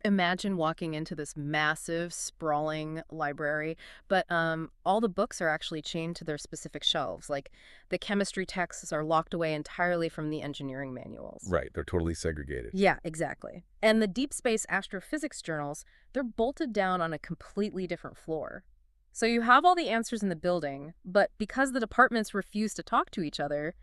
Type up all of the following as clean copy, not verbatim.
Imagine walking into this massive, sprawling library, but all the books are actually chained to their specific shelves. Like the chemistry texts are locked away entirely from the engineering manuals. Right, they're totally segregated. Yeah, exactly. And the deep space astrophysics journals, they're bolted down on a completely different floor. So you have all the answers in the building, but because the departments refuse to talk to each other,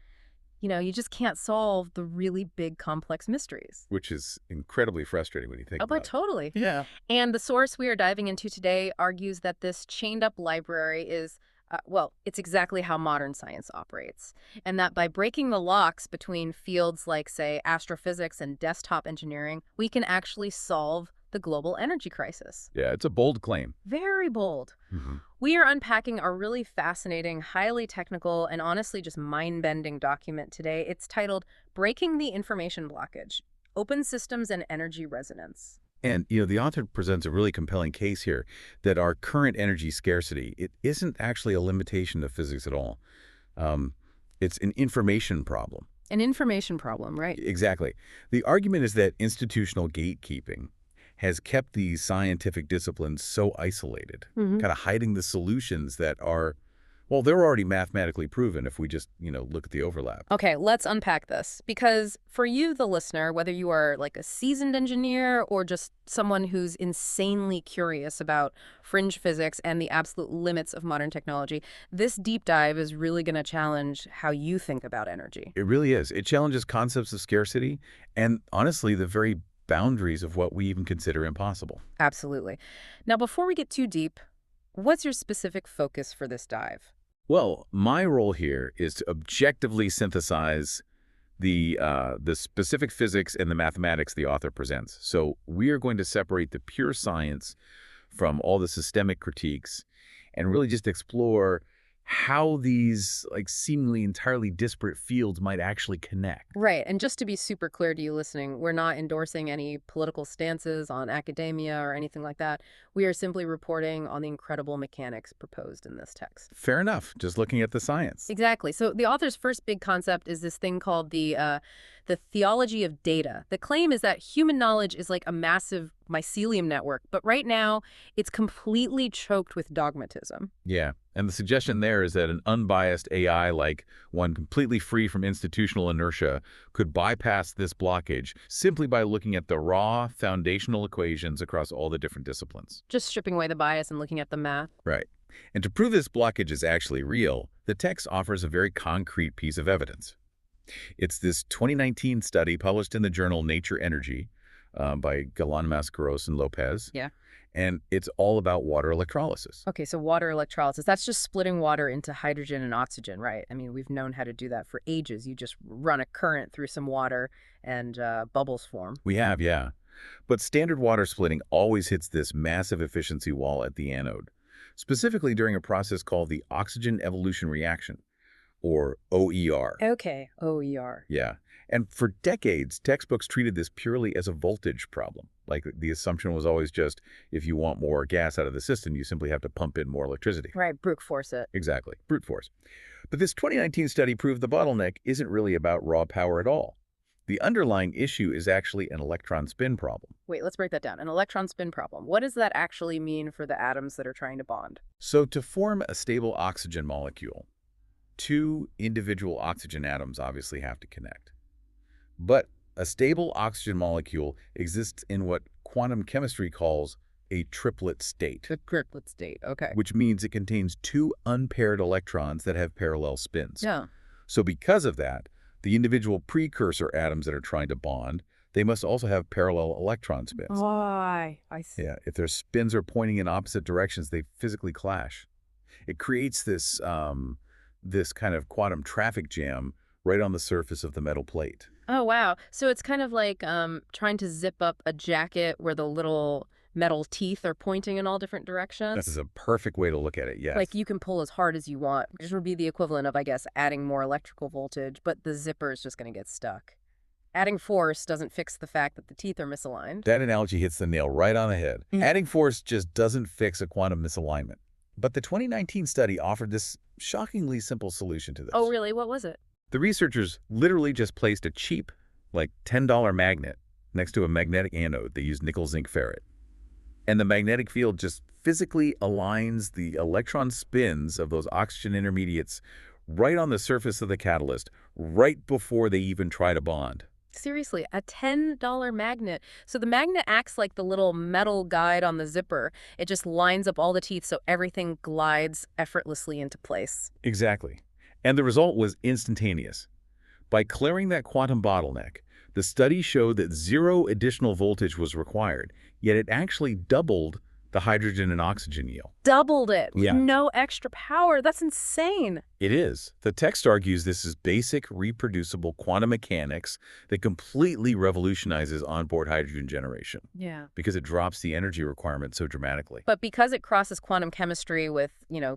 you just can't solve the really big, complex mysteries. Which is incredibly frustrating when you think Oh, but about it. totally. Yeah. And the source we are diving into today argues that this chained up library is, well, it's exactly how modern science operates. And that by breaking the locks between fields like, say, astrophysics and desktop engineering, we can actually solve the global energy crisis. Yeah, it's a bold claim. Very bold. Hmm. We are unpacking a really fascinating, highly technical, and honestly just mind-bending document today. It's titled Breaking the Information Blockage: Open Systems and Energy Resonance. And, the author presents a really compelling case here that our current energy scarcity, it isn't actually a limitation of physics at all. Um, it's an information problem. An information problem, right? Exactly. The argument is that institutional gatekeeping has kept these scientific disciplines so isolated, Hmm. kind of hiding the solutions that are, well, they're already mathematically proven if we just, look at the overlap. Okay, let's unpack this. Because for you, the listener, whether you are like a seasoned engineer or just someone who's insanely curious about fringe physics and the absolute limits of modern technology, this deep dive is really going to challenge how you think about energy. It really is. It challenges concepts of scarcity and, honestly, the very boundaries of what we even consider impossible. Absolutely. Now, before we get too deep, what's your specific focus for this dive? Well, my role here is to objectively synthesize the specific physics and the mathematics the author presents. So we are going to separate the pure science from all the systemic critiques and really just explore how these seemingly entirely disparate fields might actually connect. Right. And just to be super clear to you listening, we're not endorsing any political stances on academia or anything like that. We are simply reporting on the incredible mechanics proposed in this text. Fair enough, just looking at the science. Exactly. So the author's first big concept is this thing called the theology of data. The claim is that human knowledge is like a massive mycelium network, but right now it's completely choked with dogmatism. Yeah, and the suggestion there is that an unbiased AI, like one completely free from institutional inertia, could bypass this blockage simply by looking at the raw foundational equations across all the different disciplines. Just stripping away the bias and looking at the math. Right. And to prove this blockage is actually real, the text offers a very concrete piece of evidence. It's this 2019 study published in the journal Nature Energy by Galan Mascaros and Lopez. Yeah. And it's all about water electrolysis. Okay, so water electrolysis, that's just splitting water into hydrogen and oxygen, right? I mean, we've known how to do that for ages. You just run a current through some water and bubbles form. We have, yeah. But standard water splitting always hits this massive efficiency wall at the anode, specifically during a process called the oxygen evolution reaction, or OER. Okay, OER. Yeah. And for decades, textbooks treated this purely as a voltage problem. Like the assumption was always just, if you want more gas out of the system, you simply have to pump in more electricity. Right, brute force it. Exactly. Brute force. But this 2019 study proved the bottleneck isn't really about raw power at all. The underlying issue is actually an electron spin problem. Wait, let's break that down. An electron spin problem. What does that actually mean for the atoms that are trying to bond? So to form a stable oxygen molecule, two individual oxygen atoms obviously have to connect. But a stable oxygen molecule exists in what quantum chemistry calls a triplet state, The triplet state, okay. which means it contains two unpaired electrons that have parallel spins. Yeah. So because of that, the individual precursor atoms that are trying to bond, they must also have parallel electron spins. Why? I see. Yeah, if their spins are pointing in opposite directions, they physically clash. It creates this kind of quantum traffic jam right on the surface of the metal plate. Oh, wow. So it's kind of like trying to zip up a jacket where the little metal teeth are pointing in all different directions. That is a perfect way to look at it, yes. Like you can pull as hard as you want, which would be the equivalent of, I guess, adding more electrical voltage, but the zipper is just going to get stuck. Adding force doesn't fix the fact that the teeth are misaligned. That analogy hits the nail right on the head. Adding force just doesn't fix a quantum misalignment. But the 2019 study offered this shockingly simple solution to this. Oh, really? What was it? The researchers literally just placed a cheap, like $10 magnet next to a magnetic anode. They use nickel zinc ferrite. And the magnetic field just physically aligns the electron spins of those oxygen intermediates right on the surface of the catalyst, right before they even try to bond. Seriously, a $10 magnet. So the magnet acts like the little metal guide on the zipper. It just lines up all the teeth so everything glides effortlessly into place. Exactly. And the result was instantaneous. By clearing that quantum bottleneck, the study showed that 0 additional voltage was required, yet it actually doubled the hydrogen and oxygen yield. Doubled it. Yeah. No extra power. That's insane. It is. The text argues this is basic, reproducible quantum mechanics that completely revolutionizes onboard hydrogen generation Yeah. because it drops the energy requirement so dramatically. But because it crosses quantum chemistry with,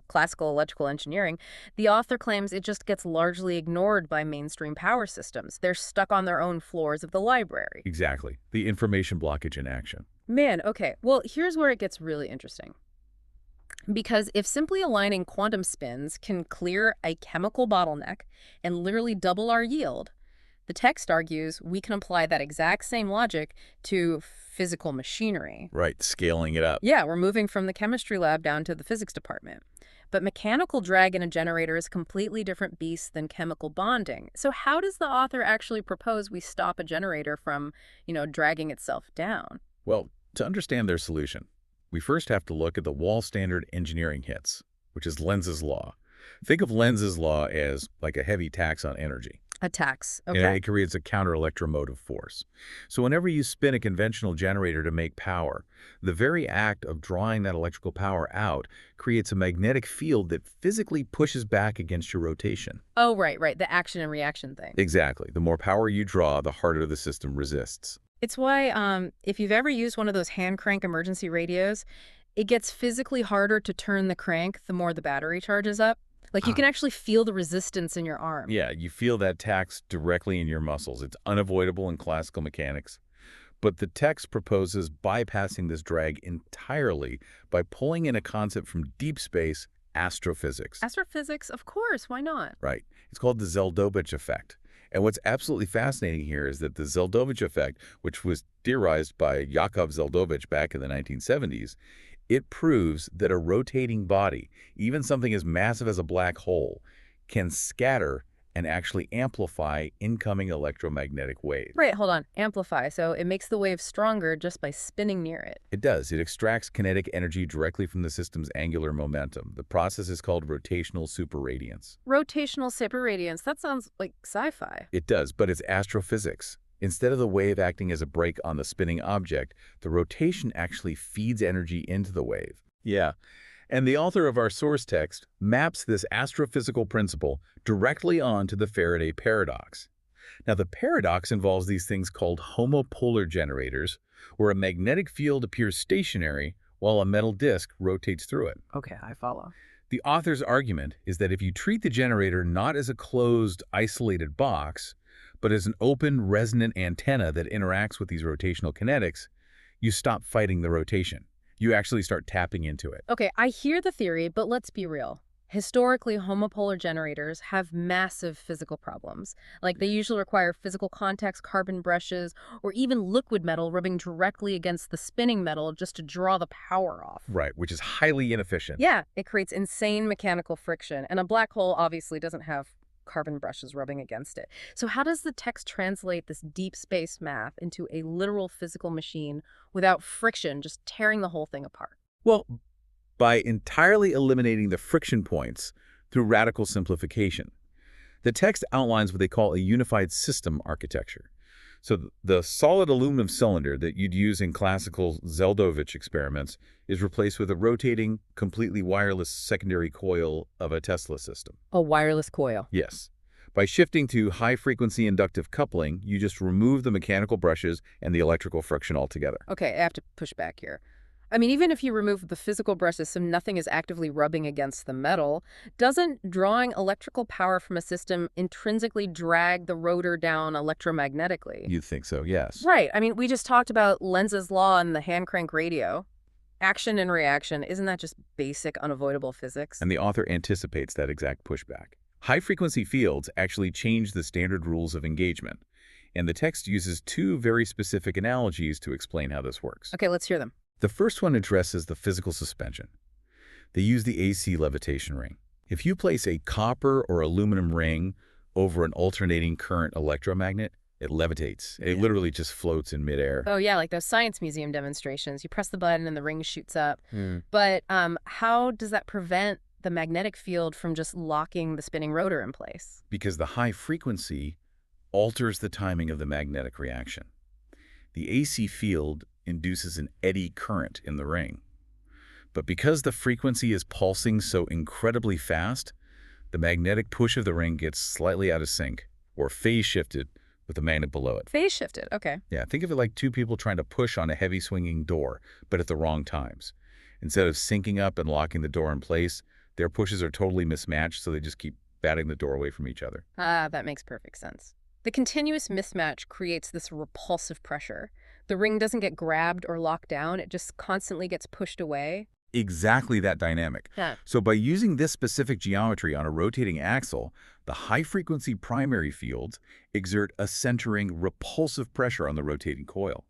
classical electrical engineering, the author claims it just gets largely ignored by mainstream power systems. They're stuck on their own floors of the library. Exactly. The information blockage in action. Man, okay. Well, here's where it gets really interesting. Because if simply aligning quantum spins can clear a chemical bottleneck and literally double our yield, the text argues we can apply that exact same logic to physical machinery. Right, scaling it up. Yeah, we're moving from the chemistry lab down to the physics department. But mechanical drag in a generator is a completely different beast than chemical bonding. So how does the author actually propose we stop a generator from, dragging itself down? Well, to understand their solution, we first have to look at the wall standard engineering hits, which is Lenz's law. Think of Lenz's law as like a heavy tax on energy. A tax, And okay. it creates a counter-electromotive force. So whenever you spin a conventional generator to make power, the very act of drawing that electrical power out creates a magnetic field that physically pushes back against your rotation. Oh, right, the action and reaction thing. Exactly. The more power you draw, the harder the system resists. It's why if you've ever used one of those hand crank emergency radios, it gets physically harder to turn the crank the more the battery charges up. Like you can actually feel the resistance in your arm. Yeah, you feel that tax directly in your muscles. It's unavoidable in classical mechanics. But the text proposes bypassing this drag entirely by pulling in a concept from deep space, astrophysics. Astrophysics, of course, why not? Right. It's called the Zeldovich effect. And what's absolutely fascinating here is that the Zeldovich effect, which was theorized by Yakov Zeldovich back in the 1970s, it proves that a rotating body, even something as massive as a black hole, can scatter and actually amplify incoming electromagnetic waves. Right, hold on. Amplify. So it makes the wave stronger just by spinning near it. It does. It extracts kinetic energy directly from the system's angular momentum. The process is called rotational superradiance. Rotational superradiance. That sounds like sci-fi. It does, but it's astrophysics. Instead of the wave acting as a brake on the spinning object, the rotation actually feeds energy into the wave. Yeah. And the author of our source text maps this astrophysical principle directly onto the Faraday paradox. Now, the paradox involves these things called homopolar generators, where a magnetic field appears stationary while a metal disk rotates through it. Okay, I follow. The author's argument is that if you treat the generator not as a closed, isolated box, but as an open, resonant antenna that interacts with these rotational kinetics, you stop fighting the rotation. You actually start tapping into it. Okay, I hear the theory, but let's be real. Historically, homopolar generators have massive physical problems. Like they usually require physical contacts, carbon brushes, or even liquid metal rubbing directly against the spinning metal just to draw the power off. Right, which is highly inefficient. Yeah, it creates insane mechanical friction, and a black hole obviously doesn't have carbon brushes rubbing against it. So how does the text translate this deep space math into a literal physical machine without friction just tearing the whole thing apart? Well, by entirely eliminating the friction points through radical simplification. The text outlines what they call a unified system architecture. So the solid aluminum cylinder that you'd use in classical Zeldovich experiments is replaced with a rotating, completely wireless secondary coil of a Tesla system. A wireless coil. Yes. By shifting to high-frequency inductive coupling, you just remove the mechanical brushes and the electrical friction altogether. Okay, I have to push back here. I mean, even if you remove the physical brushes so nothing is actively rubbing against the metal, doesn't drawing electrical power from a system intrinsically drag the rotor down electromagnetically? You'd think so, yes. Right. I mean, we just talked about Lenz's law and the hand crank radio. Action and reaction, isn't that just basic unavoidable physics? And the author anticipates that exact pushback. High-frequency fields actually change the standard rules of engagement. And the text uses two very specific analogies to explain how this works. Okay, let's hear them. The first one addresses the physical suspension. They use the AC levitation ring. If you place a copper or aluminum ring over an alternating current electromagnet, it levitates. It literally just floats in midair. Oh, yeah, like those science museum demonstrations. You press the button and the ring shoots up. But how does that prevent the magnetic field from just locking the spinning rotor in place? Because the high frequency alters the timing of the magnetic reaction. The AC field induces an eddy current in the ring. But because the frequency is pulsing so incredibly fast, the magnetic push of the ring gets slightly out of sync, or phase shifted, with the magnet below it. Phase shifted, okay. Yeah, think of it like two people trying to push on a heavy swinging door, but at the wrong times. Instead of syncing up and locking the door in place, their pushes are totally mismatched, so they just keep batting the door away from each other. Ah, that makes perfect sense. The continuous mismatch creates this repulsive pressure. The ring doesn't get grabbed or locked down, it just constantly gets pushed away. Exactly that dynamic. Yeah. So by using this specific geometry on a rotating axle, the high-frequency primary fields exert a centering, repulsive pressure on the rotating coil.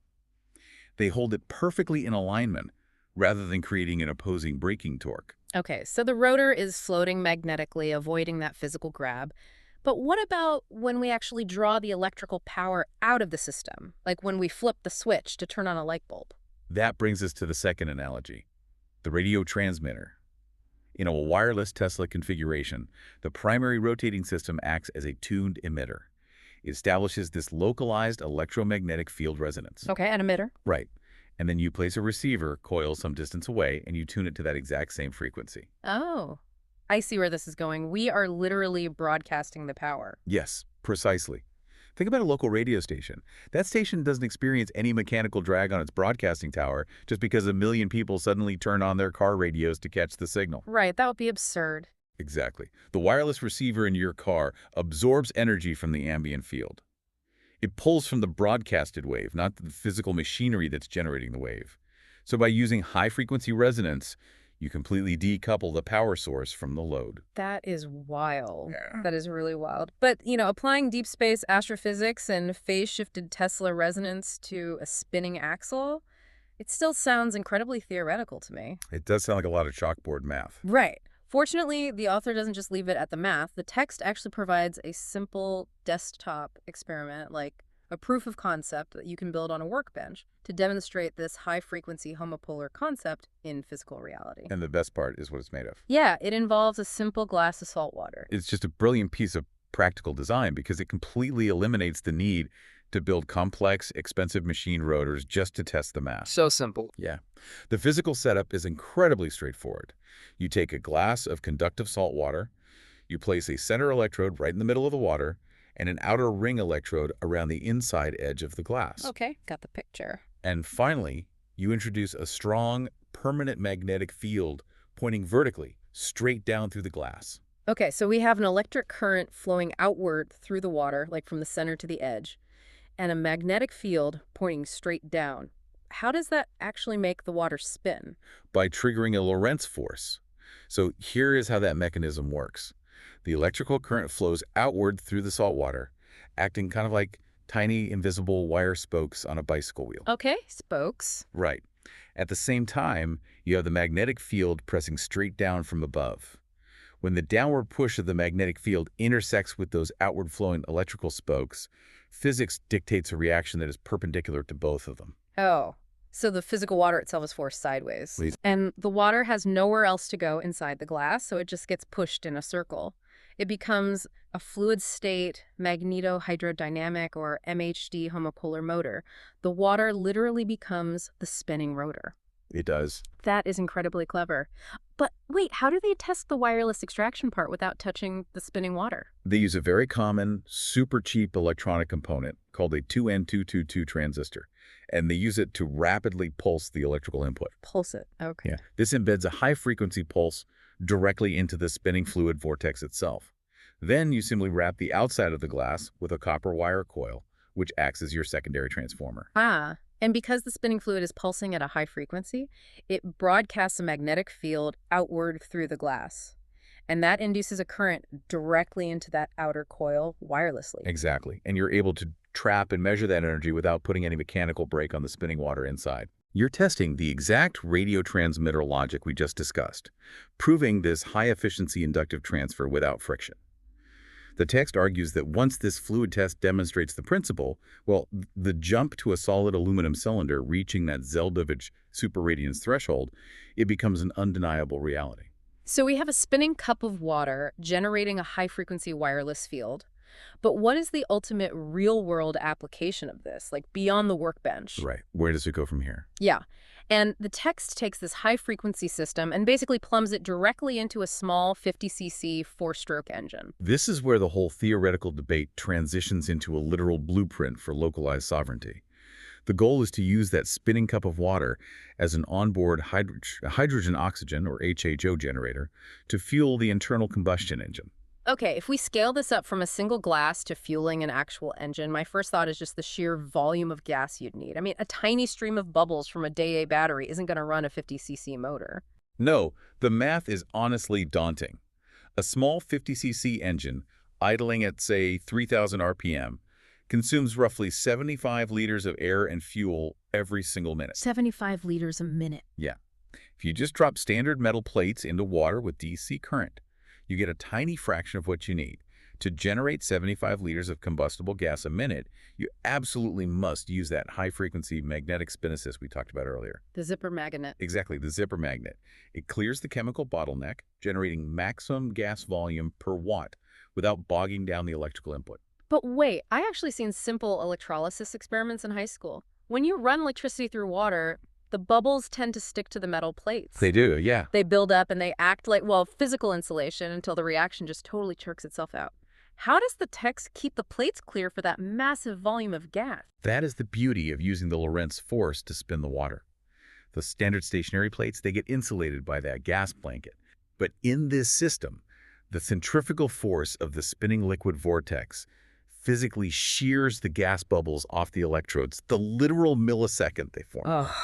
They hold it perfectly in alignment, rather than creating an opposing braking torque. Okay, so the rotor is floating magnetically, avoiding that physical grab. But what about when we actually draw the electrical power out of the system, like when we flip the switch to turn on a light bulb? That brings us to the second analogy, the radio transmitter. In a wireless Tesla configuration, the primary rotating system acts as a tuned emitter. It establishes this localized electromagnetic field resonance. Okay, an emitter. Right. And then you place a receiver coil some distance away, and you tune it to that exact same frequency. Oh, I see where this is going. We are literally broadcasting the power. Yes, precisely. Think about a local radio station. That station doesn't experience any mechanical drag on its broadcasting tower just because a million people suddenly turn on their car radios to catch the signal. Right, that would be absurd. Exactly. The wireless receiver in your car absorbs energy from the ambient field. It pulls from the broadcasted wave, not the physical machinery that's generating the wave. So by using high-frequency resonance, you completely decouple the power source from the load. That is wild. Yeah. That is really wild. But, applying deep space astrophysics and phase-shifted Tesla resonance to a spinning axle, it still sounds incredibly theoretical to me. It does sound like a lot of chalkboard math. Right. Fortunately, the author doesn't just leave it at the math. The text actually provides a simple desktop experiment, like a proof of concept that you can build on a workbench to demonstrate this high-frequency homopolar concept in physical reality. And the best part is what it's made of. Yeah, it involves a simple glass of salt water. It's just a brilliant piece of practical design because it completely eliminates the need to build complex, expensive machine rotors just to test the mass. So simple. Yeah. The physical setup is incredibly straightforward. You take a glass of conductive salt water, you place a center electrode right in the middle of the water, and an outer ring electrode around the inside edge of the glass. Okay, got the picture. And finally, you introduce a strong, permanent magnetic field pointing vertically, straight down through the glass. Okay, so we have an electric current flowing outward through the water, like from the center to the edge, and a magnetic field pointing straight down. How does that actually make the water spin? By triggering a Lorentz force. So here is how that mechanism works. The electrical current flows outward through the salt water, acting kind of like tiny invisible wire spokes on a bicycle wheel. Okay, spokes. Right. At the same time, you have the magnetic field pressing straight down from above. When the downward push of the magnetic field intersects with those outward-flowing electrical spokes, physics dictates a reaction that is perpendicular to both of them. Oh, so the physical water itself is forced sideways. Please. And the water has nowhere else to go inside the glass, so it just gets pushed in a circle. It becomes a fluid state magnetohydrodynamic or MHD homopolar motor. The water literally becomes the spinning rotor. It does. That is incredibly clever. But wait, how do they test the wireless extraction part without touching the spinning water? They use a very common, super cheap electronic component called a 2N222 transistor, and they use it to rapidly pulse the electrical input. Pulse it. Okay. Yeah. This embeds a high-frequency pulse directly into the spinning fluid vortex itself. Then you simply wrap the outside of the glass with a copper wire coil, which acts as your secondary transformer. Ah, and because the spinning fluid is pulsing at a high frequency, it broadcasts a magnetic field outward through the glass. And that induces a current directly into that outer coil wirelessly. Exactly. And you're able to trap and measure that energy without putting any mechanical brake on the spinning water inside. You're testing the exact radio transmitter logic we just discussed, proving this high-efficiency inductive transfer without friction. The text argues that once this fluid test demonstrates the principle, well, the jump to a solid aluminum cylinder reaching that Zeldovich superradiance threshold, it becomes an undeniable reality. So we have a spinning cup of water generating a high-frequency wireless field. But what is the ultimate real-world application of this, like beyond the workbench? Right. Where does it go from here? Yeah. And the text takes this high-frequency system and basically plumbs it directly into a small 50cc four-stroke engine. This is where the whole theoretical debate transitions into a literal blueprint for localized sovereignty. The goal is to use that spinning cup of water as an onboard hydrogen-oxygen, or HHO generator, to fuel the internal combustion engine. Okay, if we scale this up from a single glass to fueling an actual engine, my first thought is just the sheer volume of gas you'd need. I mean, a tiny stream of bubbles from a Day-A battery isn't going to run a 50cc motor. No, the math is honestly daunting. A small 50cc engine, idling at, say, 3,000 RPM, consumes roughly 75 liters of air and fuel every single minute. 75 liters a minute. Yeah. If you just drop standard metal plates into water with DC current, you get a tiny fraction of what you need. To generate 75 liters of combustible gas a minute, you absolutely must use that high-frequency magnetic spin assist we talked about earlier. The zipper magnet. Exactly, the zipper magnet. It clears the chemical bottleneck, generating maximum gas volume per watt without bogging down the electrical input. But wait, I actually seen simple electrolysis experiments in high school. When you run electricity through water, the bubbles tend to stick to the metal plates. They do, yeah. They build up and they act like, well, physical insulation until the reaction just totally jerks itself out. How does the text keep the plates clear for that massive volume of gas? That is the beauty of using the Lorentz force to spin the water. The standard stationary plates, they get insulated by that gas blanket. But in this system, the centrifugal force of the spinning liquid vortex physically shears the gas bubbles off the electrodes the literal millisecond they form. Ugh.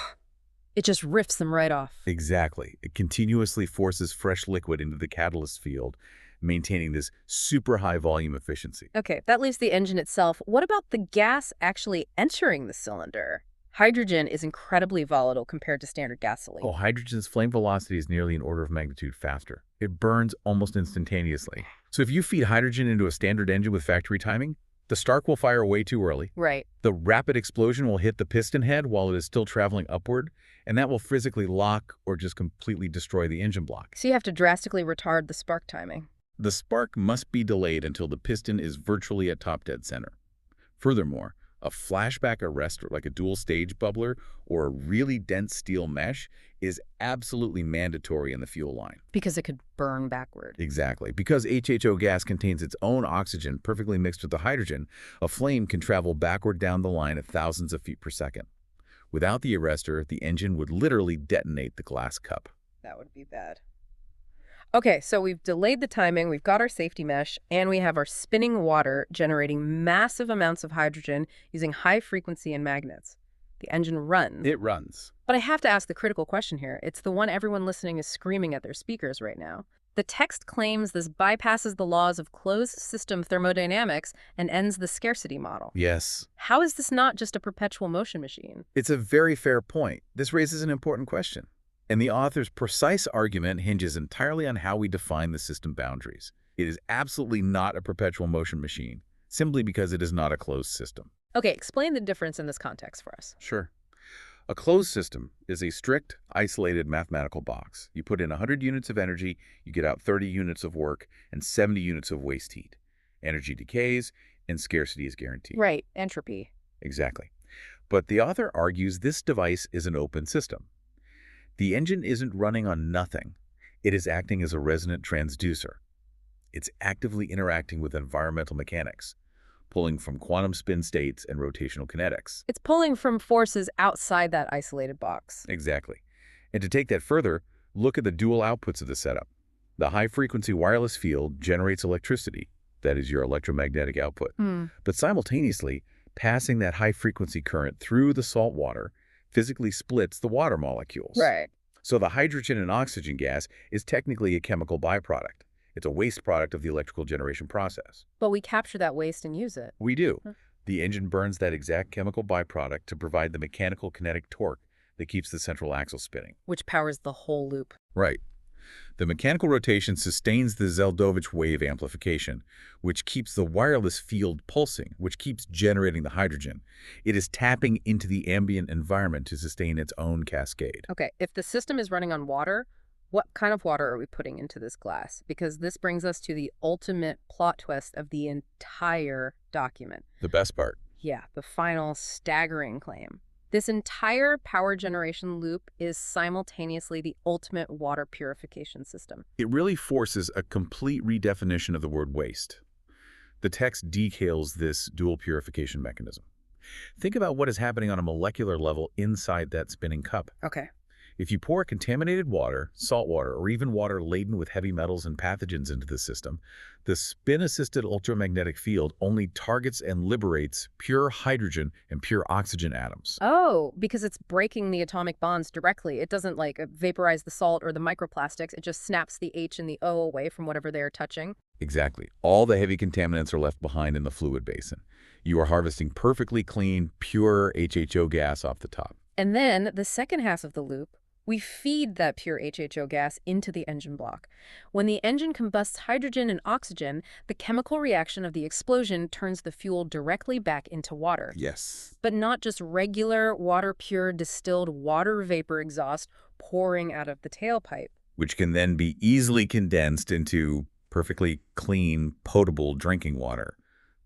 It just rips them right off. Exactly. It continuously forces fresh liquid into the catalyst field, maintaining this super high volume efficiency. Okay, that leaves the engine itself. What about the gas actually entering the cylinder? Hydrogen is incredibly volatile compared to standard gasoline. Oh, hydrogen's flame velocity is nearly an order of magnitude faster. It burns almost instantaneously. So if you feed hydrogen into a standard engine with factory timing, the spark will fire way too early. Right. The rapid explosion will hit the piston head while it is still traveling upward, and that will physically lock or just completely destroy the engine block. So you have to drastically retard the spark timing. The spark must be delayed until the piston is virtually at top dead center. Furthermore, a flashback arrestor like a dual-stage bubbler or a really dense steel mesh is absolutely mandatory in the fuel line. Because it could burn backward. Exactly. Because HHO gas contains its own oxygen perfectly mixed with the hydrogen, a flame can travel backward down the line at thousands of feet per second. Without the arrestor, the engine would literally detonate the glass cup. That would be bad. Okay, so we've delayed the timing, we've got our safety mesh, and we have our spinning water generating massive amounts of hydrogen using high frequency and magnets. The engine runs. It runs. But I have to ask the critical question here. It's the one everyone listening is screaming at their speakers right now. The text claims this bypasses the laws of closed system thermodynamics and ends the scarcity model. Yes. How is this not just a perpetual motion machine? It's a very fair point. This raises an important question. And the author's precise argument hinges entirely on how we define the system boundaries. It is absolutely not a perpetual motion machine, simply because it is not a closed system. Okay, explain the difference in this context for us. Sure. A closed system is a strict, isolated mathematical box. You put in 100 units of energy, you get out 30 units of work and 70 units of waste heat. Energy decays, and scarcity is guaranteed. Right, entropy. Exactly. But the author argues this device is an open system. The engine isn't running on nothing. It is acting as a resonant transducer. It's actively interacting with environmental mechanics, pulling from quantum spin states and rotational kinetics. It's pulling from forces outside that isolated box. Exactly. And to take that further, look at the dual outputs of the setup. The high-frequency wireless field generates electricity, that is your electromagnetic output. But simultaneously, passing that high-frequency current through the salt water physically splits the water molecules. Right. So the hydrogen and oxygen gas is technically a chemical byproduct. It's a waste product of the electrical generation process. But we capture that waste and use it. We do. The engine burns that exact chemical byproduct to provide the mechanical kinetic torque that keeps the central axle spinning. Which powers the whole loop. Right. The mechanical rotation sustains the Zeldovich wave amplification, which keeps the wireless field pulsing, which keeps generating the hydrogen. It is tapping into the ambient environment to sustain its own cascade. Okay, if the system is running on water, what kind of water are we putting into this glass? Because this brings us to the ultimate plot twist of the entire document. The best part. Yeah, the final staggering claim. This entire power generation loop is simultaneously the ultimate water purification system. It really forces a complete redefinition of the word waste. The text details this dual purification mechanism. Think about what is happening on a molecular level inside that spinning cup. Okay. If you pour contaminated water, salt water, or even water laden with heavy metals and pathogens into the system, the spin-assisted ultramagnetic field only targets and liberates pure hydrogen and pure oxygen atoms. Oh, because it's breaking the atomic bonds directly. It doesn't vaporize the salt or the microplastics. It just snaps the H and the O away from whatever they're touching. Exactly. All the heavy contaminants are left behind in the fluid basin. You are harvesting perfectly clean, pure HHO gas off the top. And then the second half of the loop, we feed that pure HHO gas into the engine block. When the engine combusts hydrogen and oxygen, the chemical reaction of the explosion turns the fuel directly back into water. Yes. But not just regular water-pure distilled water vapor exhaust pouring out of the tailpipe. Which can then be easily condensed into perfectly clean, potable drinking water.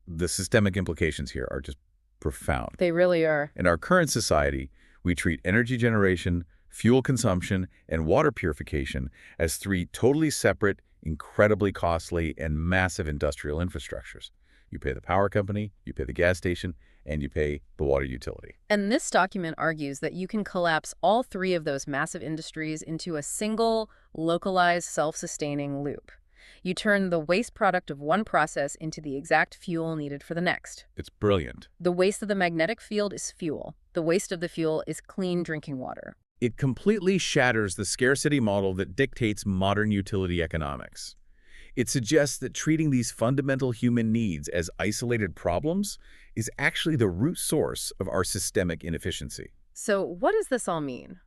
The systemic implications here are just profound. They really are. In our current society, we treat energy generation, fuel consumption, and water purification as three totally separate, incredibly costly, and massive industrial infrastructures. You pay the power company, you pay the gas station, and you pay the water utility. And this document argues that you can collapse all three of those massive industries into a single, localized, self-sustaining loop. You turn the waste product of one process into the exact fuel needed for the next. It's brilliant. The waste of the magnetic field is fuel. The waste of the fuel is clean drinking water. It completely shatters the scarcity model that dictates modern utility economics. It suggests that treating these fundamental human needs as isolated problems is actually the root source of our systemic inefficiency. So what does this all mean?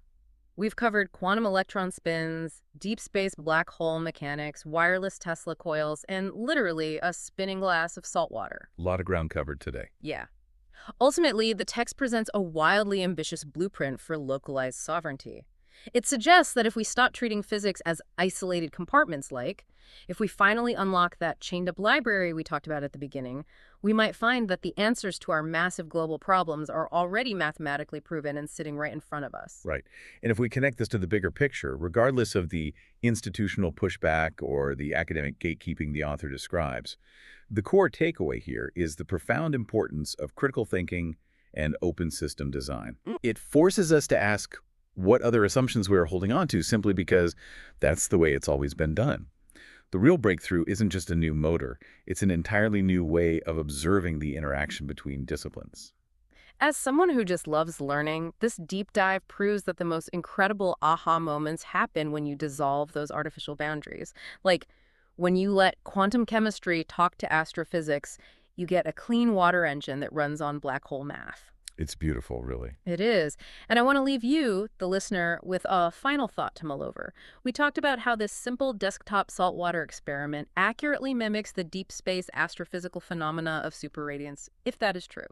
We've covered quantum electron spins, deep space black hole mechanics, wireless Tesla coils, and literally a spinning glass of salt water. A lot of ground covered today. Yeah. Ultimately, the text presents a wildly ambitious blueprint for localized sovereignty. It suggests that if we stop treating physics as isolated compartments if we finally unlock that chained-up library we talked about at the beginning, we might find that the answers to our massive global problems are already mathematically proven and sitting right in front of us. Right. And if we connect this to the bigger picture, regardless of the institutional pushback or the academic gatekeeping the author describes, the core takeaway here is the profound importance of critical thinking and open system design. It forces us to ask what other assumptions we are holding on to simply because that's the way it's always been done. The real breakthrough isn't just a new motor, it's an entirely new way of observing the interaction between disciplines. As someone who just loves learning, this deep dive proves that the most incredible aha moments happen when you dissolve those artificial boundaries. Like, when you let quantum chemistry talk to astrophysics, you get a clean water engine that runs on black hole math. It's beautiful, really. It is. And I want to leave you, the listener, with a final thought to mull over. We talked about how this simple desktop saltwater experiment accurately mimics the deep space astrophysical phenomena of superradiance, if that is true.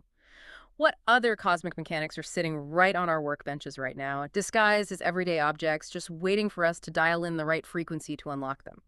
What other cosmic mechanics are sitting right on our workbenches right now, disguised as everyday objects, just waiting for us to dial in the right frequency to unlock them?